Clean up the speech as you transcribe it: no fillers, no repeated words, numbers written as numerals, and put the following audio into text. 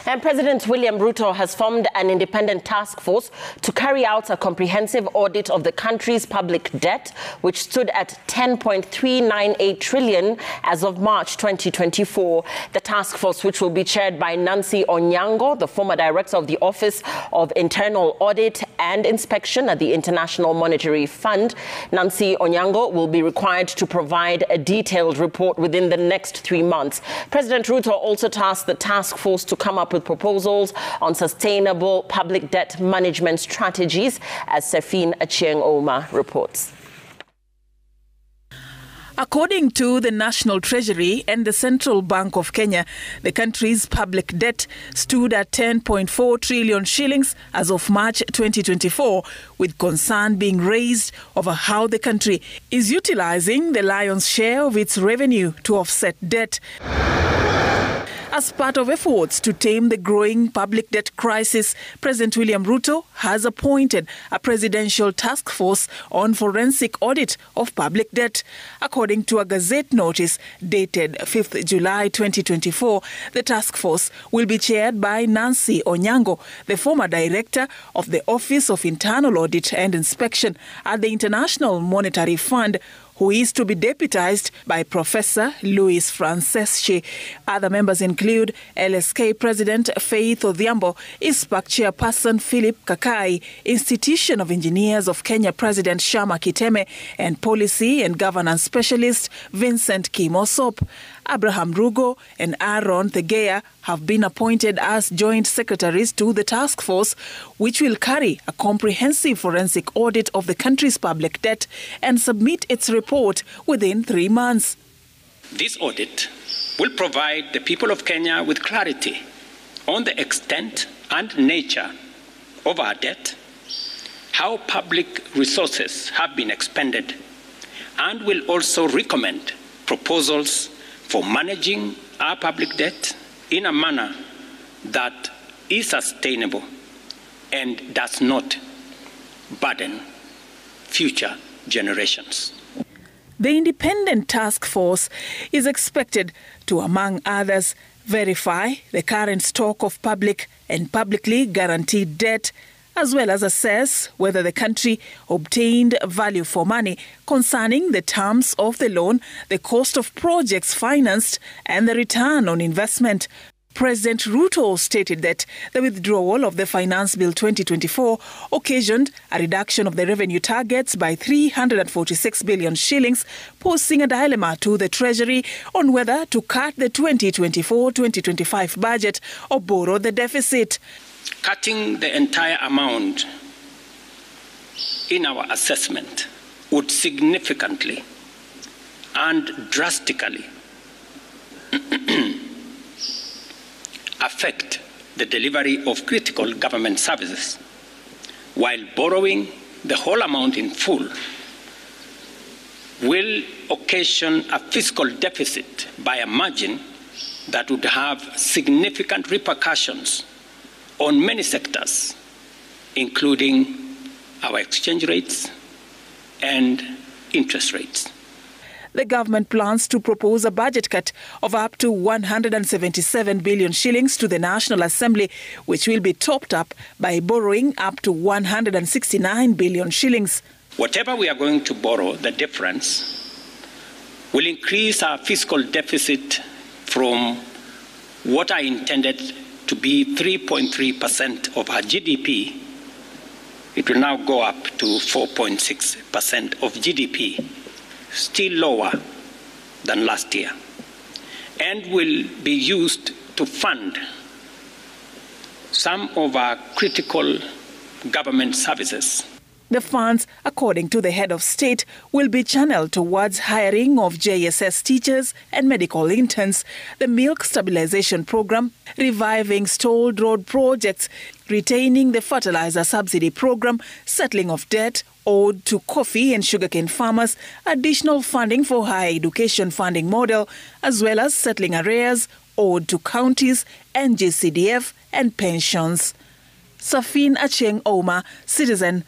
And President William Ruto has formed an independent task force to carry out a comprehensive audit of the country's public debt, which stood at 10.398 trillion as of March 2024. The task force, which will be chaired by Nancy Onyango, the former director of the Office of Internal Audit and Inspection at the International Monetary Fund. Nancy Onyango will be required to provide a detailed report within the next 3 months. President Ruto also tasked the task force to come up with proposals on sustainable public debt management strategies, as Safin Achieng-Oma reports. According to the National Treasury and the Central Bank of Kenya, the country's public debt stood at 10.4 trillion shillings as of March 2024, with concern being raised over how the country is utilizing the lion's share of its revenue to offset debt. As part of efforts to tame the growing public debt crisis, President William Ruto has appointed a presidential task force on forensic audit of public debt. According to a Gazette notice dated 5th July 2024, the task force will be chaired by Nancy Onyango, the former director of the Office of Internal Audit and Inspection at the International Monetary Fund, who is to be deputized by Professor Louis Franceschi. Other members include LSK President Faith Odhiambo, ISPAC Chairperson Philip Kakai, Institution of Engineers of Kenya President Shama Kiteme, and Policy and Governance Specialist Vincent Kimosop. Abraham Rugo and Aaron Thegea have been appointed as joint secretaries to the task force, which will carry a comprehensive forensic audit of the country's public debt and submit its report within 3 months. This audit will provide the people of Kenya with clarity on the extent and nature of our debt, how public resources have been expended, and will also recommend proposals for managing our public debt in a manner that is sustainable and does not burden future generations. The independent task force is expected to, among others, verify the current stock of public and publicly guaranteed debt, as well as assess whether the country obtained value for money concerning the terms of the loan, the cost of projects financed, and the return on investment. President Ruto stated that the withdrawal of the Finance Bill 2024 occasioned a reduction of the revenue targets by 346 billion shillings, posing a dilemma to the Treasury on whether to cut the 2024-2025 budget or borrow the deficit. Cutting the entire amount in our assessment would significantly and drastically affect the delivery of critical government services, while borrowing the whole amount in full will occasion a fiscal deficit by a margin that would have significant repercussions on many sectors, including our exchange rates and interest rates. The government plans to propose a budget cut of up to 177 billion shillings to the National Assembly, which will be topped up by borrowing up to 169 billion shillings. Whatever we are going to borrow, the difference will increase our fiscal deficit from what I intended to be 3.3% of our GDP. It will now go up to 4.6% of GDP, still lower than last year, and will be used to fund some of our critical government services. The funds, according to the head of state, will be channeled towards hiring of JSS teachers and medical interns, the milk stabilization program, reviving stalled road projects, retaining the fertilizer subsidy program, settling of debt owed to coffee and sugarcane farmers, additional funding for higher education funding model, as well as settling arrears owed to counties, NGCDF and pensions. Safin Achieng-Oma, Citizen